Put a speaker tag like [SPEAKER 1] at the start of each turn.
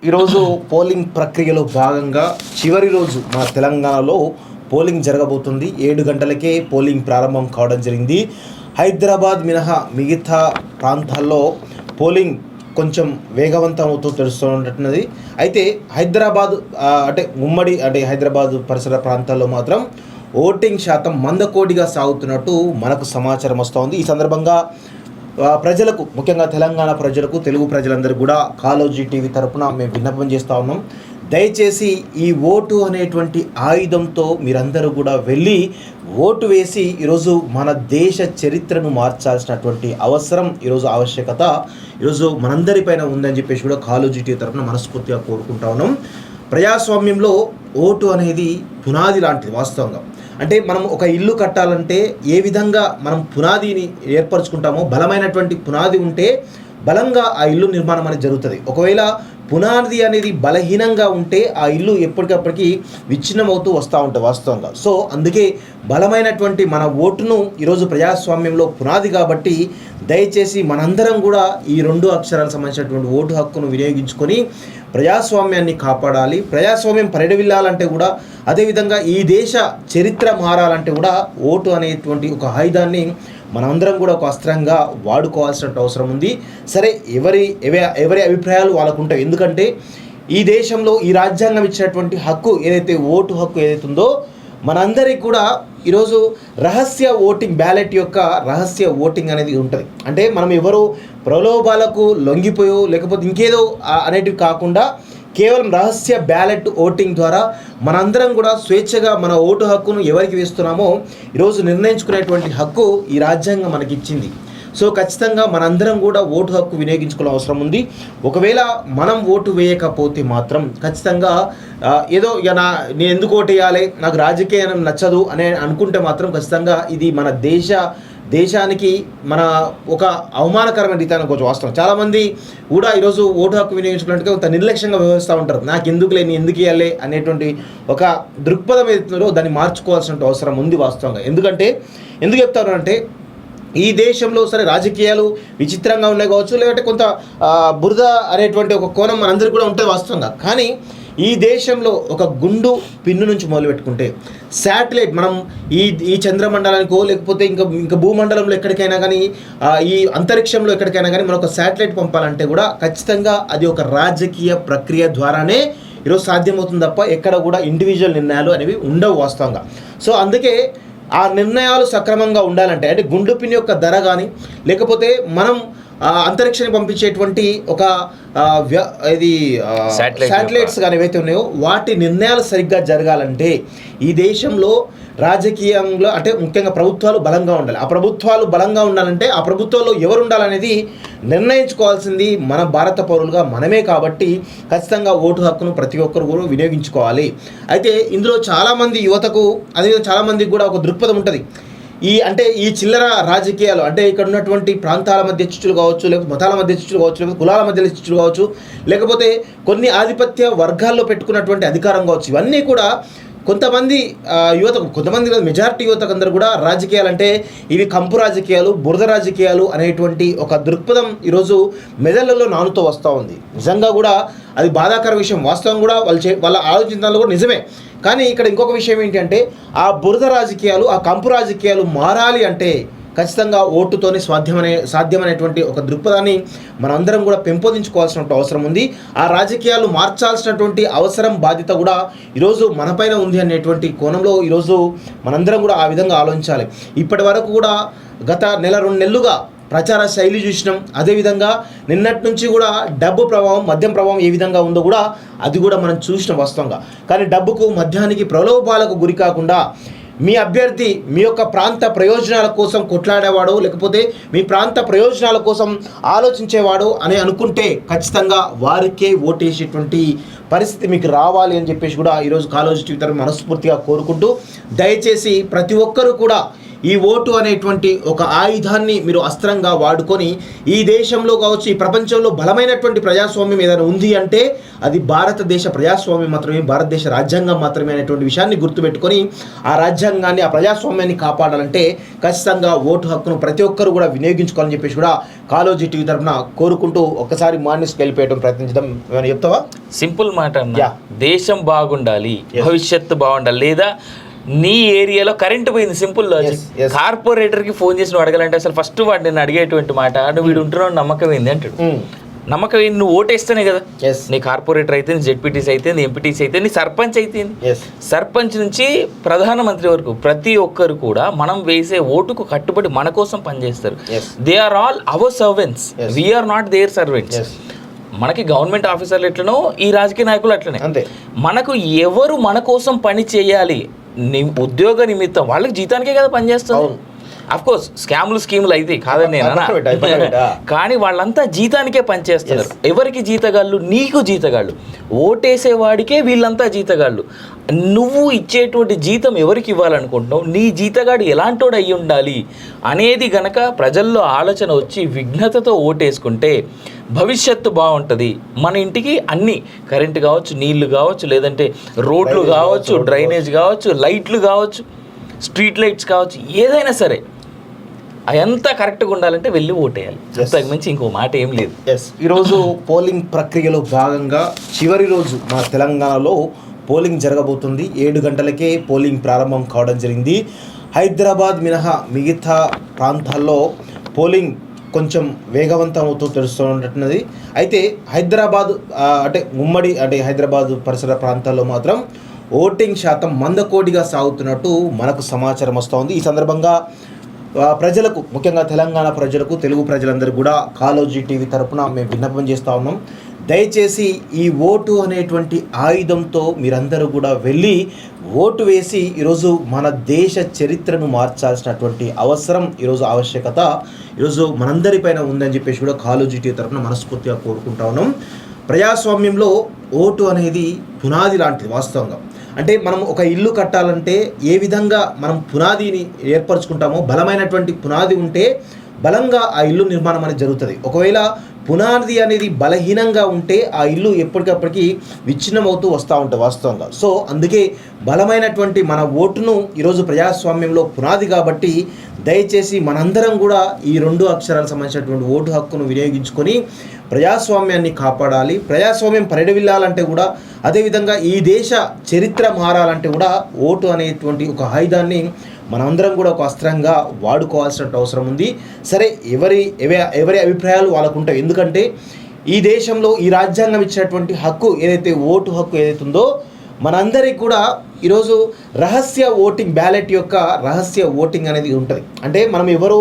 [SPEAKER 1] ఈరోజు పోలింగ్ ప్రక్రియలో భాగంగా చివరి రోజు మన తెలంగాణలో పోలింగ్ జరగబోతుంది. 7 గంటలకే పోలింగ్ ప్రారంభం కావడం జరిగింది. హైదరాబాద్ మినహా మిగతా ప్రాంతాల్లో పోలింగ్ కొంచెం వేగవంతం అవుతూ తెలుస్తున్నట్టున్నది. అయితే హైదరాబాద్ ఉమ్మడి హైదరాబాద్ పరిసర ప్రాంతాల్లో మాత్రం ఓటింగ్ శాతం మందకోడిగా సాగుతున్నట్టు మనకు సమాచారం వస్తోంది. ఈ సందర్భంగా ప్రజలకు, ముఖ్యంగా తెలంగాణ ప్రజలకు, తెలుగు ప్రజలందరూ కూడా కాలోజీ టీవీ తరపున మేము విన్నపం చేస్తూ ఉన్నాం. దయచేసి ఈ ఓటు అనేటువంటి ఆయుధంతో మీరందరూ కూడా వెళ్ళి ఓటు వేసి ఈరోజు మన దేశ చరిత్రను మార్చాల్సినటువంటి అవసరం, ఈరోజు ఆవశ్యకత ఈరోజు మనందరిపైన ఉందని చెప్పేసి కూడా కాలోజీ టీవీ తరపున మనస్ఫూర్తిగా కోరుకుంటా ఉన్నాం. ప్రజాస్వామ్యంలో ఓటు అనేది పునాది లాంటిది. వాస్తవంగా అంటే మనం ఒక ఇల్లు కట్టాలంటే ఏ విధంగా మనం పునాదిని ఏర్పరచుకుంటామో, బలమైనటువంటి పునాది ఉంటే బలంగా ఆ ఇల్లు నిర్మాణం అనేది జరుగుతుంది. ఒకవేళ పునాది అనేది బలహీనంగా ఉంటే ఆ ఇల్లు ఎప్పటికప్పటికి విచ్ఛిన్నమవుతూ వస్తూ ఉంటుంది వాస్తవంగా. సో అందుకే బలమైనటువంటి మన ఓటును ఈరోజు ప్రజాస్వామ్యంలో పునాది కాబట్టి దయచేసి మనందరం కూడా ఈ 2 అక్షరాలకు సంబంధించినటువంటి ఓటు హక్కును వినియోగించుకొని ప్రజాస్వామ్యాన్ని కాపాడాలి. ప్రజాస్వామ్యం పరిడవిల్లాలంటే కూడా, అదేవిధంగా ఈ దేశ చరిత్ర మారాలంటే కూడా ఓటు అనేటువంటి ఒక ఆయుధాన్ని మనందరం కూడా ఒక అస్త్రంగా వాడుకోవాల్సిన అవసరం ఉంది. సరే, ఎవరి అభిప్రాయాలు వాళ్ళకు ఉంటాయి. ఎందుకంటే ఈ దేశంలో ఈ రాజ్యాంగం ఇచ్చినటువంటి హక్కు ఏదైతే ఓటు హక్కు ఏదైతే ఉందో మనందరికీ కూడా ఈరోజు రహస్య ఓటింగ్, బ్యాలెట్ యొక్క రహస్య ఓటింగ్ అనేది ఉంటుంది. అంటే మనం ఎవరు ప్రలోభాలకు లొంగిపోయో లేకపోతే ఇంకేదో అనేటివి కాకుండా కేవలం రహస్య బ్యాలెట్ ఓటింగ్ ద్వారా మనందరం కూడా స్వేచ్ఛగా మన ఓటు హక్కును ఎవరికి వేస్తున్నామో ఈరోజు నిర్ణయించుకునేటువంటి హక్కు ఈ రాజ్యాంగం మనకి ఇచ్చింది. సో ఖచ్చితంగా మనందరం కూడా ఓటు హక్కు వినియోగించుకోవాల్సిన అవసరం ఉంది. ఒకవేళ మనం ఓటు వేయకపోతే మాత్రం ఖచ్చితంగా ఏదో నేను ఎందుకు ఓటు వేయాలి, నాకు రాజకీయం నచ్చదు అని అనుకుంటే మాత్రం ఖచ్చితంగా ఇది మన దేశానికి మన ఒక అవమానకరమైన రీతి అనుకోవచ్చు. వాస్తవం చాలామంది కూడా ఈరోజు ఓటు హక్కు వినియోగించుకున్నట్టుగా కొంత నిర్లక్ష్యంగా వ్యవహరిస్తూ ఉంటారు. నాకు ఎందుకు లేని, ఎందుకు ఇవ్వాలి అనేటువంటి ఒక దృక్పథం ఏదైతుందో దాన్ని మార్చుకోవాల్సిన అవసరం ఉంది వాస్తవంగా. ఎందుకు చెప్తారు అంటే ఈ దేశంలో సరే రాజకీయాలు విచిత్రంగా ఉన్నాయి కావచ్చు, లేదంటే కొంత బురద అనేటువంటి ఒక కోణం మనందరికీ కూడా ఉంటుంది వాస్తవంగా. కానీ ఈ దేశంలో ఒక గుండు పిన్ను నుంచి మొదలు పెట్టుకుంటే శాటిలైట్, మనం ఈ చంద్రమండలానికో లేకపోతే ఇంకా భూమండలంలో ఎక్కడికైనా కానీ ఈ అంతరిక్షంలో ఎక్కడికైనా కానీ మనం ఒక శాటిలైట్ పంపాలంటే కూడా ఖచ్చితంగా అది ఒక రాజకీయ ప్రక్రియ ద్వారానే ఈరోజు సాధ్యమవుతుంది తప్ప ఎక్కడ కూడా ఇండివిజువల్ నిర్ణయాలు అనేవి ఉండవు వాస్తవంగా. సో అందుకే ఆ నిర్ణయాలు సక్రమంగా ఉండాలంటే, అంటే గుండు పిన్ యొక్క ధర కానీ లేకపోతే మనం అంతరిక్షానికి పంపించేటువంటి ఒక శాటిలైట్స్ కానీ ఏవైతే ఉన్నాయో వాటి నిర్ణయాలు సరిగ్గా జరగాలంటే ఈ దేశంలో రాజకీయంలో అంటే ముఖ్యంగా ప్రభుత్వాలు బలంగా ఉండాలి. ఆ ప్రభుత్వాలు బలంగా ఉండాలంటే ఆ ప్రభుత్వాల్లో ఎవరు ఉండాలనేది నిర్ణయించుకోవాల్సింది మన భారత పౌరులుగా మనమే. కాబట్టి ఖచ్చితంగా ఓటు హక్కును ప్రతి ఒక్కరు కూడా వినియోగించుకోవాలి. అయితే ఇందులో చాలామంది యువతకు, అదేవిధంగా చాలామందికి కూడా ఒక దృక్పథం ఉంటుంది. ఈ చిల్లర రాజకీయాలు అంటే ఇక్కడ ఉన్నటువంటి ప్రాంతాల మధ్య చిచ్చులు కావచ్చు, లేకపోతే మతాల మధ్య చిచ్చులు కావచ్చు, లేకపోతే కులాల మధ్య చిచ్చులు కావచ్చు, లేకపోతే కొన్ని ఆధిపత్య వర్గాల్లో పెట్టుకున్నటువంటి అధికారం కావచ్చు, ఇవన్నీ కూడా కొంతమంది యువతకు, కొంతమంది మెజారిటీ యువతకు అందరూ కూడా రాజకీయాలు అంటే ఇవి కంపు రాజకీయాలు, బురద రాజకీయాలు అనేటువంటి ఒక దృక్పథం ఈరోజు మెదళ్ళలో నానుతూ వస్తూ ఉంది. నిజంగా కూడా అది బాధాకర విషయం. వాస్తవం కూడా వాళ్ళ ఆలోచించడంలో కూడా నిజమే. కానీ ఇక్కడ ఇంకొక విషయం ఏంటంటే ఆ బురద రాజకీయాలు, ఆ కంపు రాజకీయాలు మారాలి అంటే ఖచ్చితంగా ఓటుతోనే సాధ్యమనేటువంటి ఒక దృక్పథాన్ని మనందరం కూడా పెంపొందించుకోవాల్సిన అవసరం ఉంది. ఆ రాజకీయాలు మార్చాల్సినటువంటి అవసరం, బాధ్యత కూడా ఈరోజు మనపైన ఉంది అనేటువంటి కోణంలో ఈరోజు మనందరం కూడా ఆ విధంగా ఆలోచించాలి. ఇప్పటి వరకు కూడా గత 1-2 నెలలుగా ప్రచార శైలి చూసినాం. అదేవిధంగా నిన్నటి నుంచి కూడా డబ్బు ప్రభావం, మద్యం ప్రభావం ఏ విధంగా ఉందో కూడా అది కూడా మనం చూసినాం వాస్తవంగా. కానీ డబ్బుకు, మద్యానికి, ప్రలోభాలకు గురి కాకుండా మీ అభ్యర్థి మీ యొక్క ప్రాంత ప్రయోజనాల కోసం కొట్లాడేవాడు, లేకపోతే మీ ప్రాంత ప్రయోజనాల కోసం ఆలోచించేవాడు అని అనుకుంటే ఖచ్చితంగా వారికే ఓటేసేటువంటి పరిస్థితి మీకు రావాలి అని చెప్పేసి కూడా ఈరోజు కాలోజీ టీవీ తరఫున మనస్ఫూర్తిగా కోరుకుంటూ, దయచేసి ప్రతి ఒక్కరూ కూడా ఈ ఓటు అనేటువంటి ఒక ఆయుధాన్ని మీరు అస్త్రంగా వాడుకొని ఈ దేశంలో కావచ్చు, ఈ ప్రపంచంలో బలమైనటువంటి ప్రజాస్వామ్యం ఏదైనా ఉంది అంటే అది భారతదేశ ప్రజాస్వామ్యం మాత్రమే, భారతదేశ రాజ్యాంగం మాత్రమే అనేటువంటి విషయాన్ని గుర్తుపెట్టుకొని ఆ రాజ్యాంగాన్ని, ఆ ప్రజాస్వామ్యాన్ని కాపాడాలంటే ఖచ్చితంగా ఓటు హక్కును ప్రతి ఒక్కరు కూడా వినియోగించుకోవాలని చెప్పేసి కూడా కాలోజీ టీవీ తరఫున కోరుకుంటూ ఒక్కసారి మార్నింగ్స్కి వెళ్ళిపోయడం ప్రయత్నించడం ఏమైనా చెప్తావా?
[SPEAKER 2] సింపుల్ మాట అన్న,
[SPEAKER 1] Yeah.
[SPEAKER 2] దేశం బాగుండాలి,
[SPEAKER 1] Yes.
[SPEAKER 2] భవిష్యత్తు బాగుండాలి, లేదా నీ ఏరియాలో కరెంట్ పోయింది, సింపుల్ లాజిక్.
[SPEAKER 1] Yes, yes.
[SPEAKER 2] కార్పొరేటర్కి ఫోన్ చేసి నువ్వు అడగాలంటే అసలు ఫస్ట్ వాడు నేను అడిగేటువంటి మాట, నువ్వు వీడు ఉంటున్నావు నమ్మకం ఏంది అంటాడు. నమ్మకం ఏంది? నువ్వు ఓటేస్తేనే కదా.
[SPEAKER 1] Yes.
[SPEAKER 2] నీ కార్పొరేటర్ అయితే, నీ జెడ్పీటీసీ అయితే, నీ ఎంపీటీసీ అయితే, నీ సర్పంచ్ అయితే.
[SPEAKER 1] Yes.
[SPEAKER 2] సర్పంచ్ నుంచి ప్రధానమంత్రి వరకు ప్రతి ఒక్కరు కూడా మనం వేసే ఓటుకు కట్టుబడి మన కోసం పనిచేస్తారు.
[SPEAKER 1] Yes.
[SPEAKER 2] They are all our servants,
[SPEAKER 1] Yes.
[SPEAKER 2] We are not their servants.
[SPEAKER 1] Yes.
[SPEAKER 2] మనకి గవర్నమెంట్ ఆఫ్సర్లు ఎట్లనో ఈ రాజకీయ నాయకులు అట్లనే.
[SPEAKER 1] అంతే.
[SPEAKER 2] మనకు ఎవరు మన కోసం పని చేయాలి, ఉద్యోగ నిమిత్తం వాళ్ళకి జీతానికే కదా పనిచేస్తుంది. అఫ్కోర్స్ స్కామ్లు స్కీములు అయితే కాదని నేను కానీ వాళ్ళంతా జీతానికే పనిచేస్తున్నారు. ఎవరికి జీతగాళ్ళు? నీకు జీతగాళ్ళు. ఓటేసేవాడికే వీళ్ళంతా జీతగాళ్ళు. నువ్వు ఇచ్చేటువంటి జీతం ఎవరికి ఇవ్వాలనుకుంటున్నావు, నీ జీతగాడు ఎలాంటోడు అయ్యి ఉండాలి అనేది గనక ప్రజల్లో ఆలోచన వచ్చి విఘ్నతతో ఓటేసుకుంటే భవిష్యత్తు బాగుంటుంది. మన ఇంటికి అన్నీ, కరెంటు కావచ్చు, నీళ్లు కావచ్చు, లేదంటే రోడ్లు కావచ్చు, డ్రైనేజ్ కావచ్చు, లైట్లు కావచ్చు, స్ట్రీట్ లైట్స్ కావచ్చు, ఏదైనా సరే అదంతా కరెక్ట్గా ఉండాలంటే వెళ్ళి ఓటేయాలి. అంతకు మించి ఇంకో మాట ఏం లేదు.
[SPEAKER 1] ఈరోజు పోలింగ్ ప్రక్రియలో భాగంగా చివరి రోజు మన తెలంగాణలో పోలింగ్ జరగబోతుంది. 7 గంటలకే పోలింగ్ ప్రారంభం కావడం జరిగింది. హైదరాబాద్ మినహా మిగతా ప్రాంతాల్లో పోలింగ్ కొంచెం వేగవంతం అవుతూ తెలుస్తున్నట్టున్నది. అయితే హైదరాబాద్ అంటే హైదరాబాద్ పరిసర ప్రాంతాల్లో మాత్రం ఓటింగ్ శాతం మందకోడిగా సాగుతున్నట్టు మనకు సమాచారం వస్తూ ఉంది. ఈ సందర్భంగా ప్రజలకు, ముఖ్యంగా తెలంగాణ ప్రజలకు, తెలుగు ప్రజలందరూ కూడా కాలోజీ టీవీ తరపున మేము విన్నపం చేస్తూ ఉన్నాం. దయచేసి ఈ ఓటు అనేటువంటి ఆయుధంతో మీరందరూ కూడా వెళ్ళి ఓటు వేసి ఈరోజు మన దేశ చరిత్రను మార్చాల్సినటువంటి అవసరం, ఈరోజు ఆవశ్యకత ఈరోజు మనందరిపైన ఉందని చెప్పేసి కూడా కాలోజీ టీవీ తరపున మనస్ఫూర్తిగా కోరుకుంటా ఉన్నాం. ప్రజాస్వామ్యంలో ఓటు అనేది పునాది లాంటిది. వాస్తవంగా అంటే మనం ఒక ఇల్లు కట్టాలంటే ఏ విధంగా మనం పునాదిని ఏర్పరచుకుంటామో, బలమైనటువంటి పునాది ఉంటే బలంగా ఆ ఇల్లు నిర్మాణం అనేది జరుగుతుంది. ఒకవేళ పునాది అనేది బలహీనంగా ఉంటే ఆ ఇల్లు ఎప్పటికప్పటికి విచ్ఛిన్నమవుతూ వస్తూ ఉంటుంది వాస్తవంగా. సో అందుకే బలమైనటువంటి మన ఓటును ఈరోజు ప్రజాస్వామ్యంలో పునాది కాబట్టి దయచేసి మనందరం కూడా ఈ 2 అక్షరాలకు సంబంధించినటువంటి ఓటు హక్కును వినియోగించుకొని ప్రజాస్వామ్యాన్ని కాపాడాలి. ప్రజాస్వామ్యం పరిడవిల్లాలంటే కూడా, అదేవిధంగా ఈ దేశ చరిత్ర మారాలంటే కూడా ఓటు అనేటువంటి ఒక ఆయుధాన్ని మనమందరం కూడా ఒక అస్త్రంగా వాడుకోవాల్సిన అవసరం ఉంది. సరే, ఎవరి అభిప్రాయాలు వాళ్ళకు ఉంటాయి. ఎందుకంటే ఈ దేశంలో ఈ రాజ్యాంగం ఇచ్చినటువంటి హక్కు ఏదైతే ఓటు హక్కు ఏదైతే ఉందో మనందరికి కూడా ఈరోజు రహస్య ఓటింగ్, బ్యాలెట్ యొక్క రహస్య ఓటింగ్ అనేది ఉంటుంది. అంటే మనం ఎవరు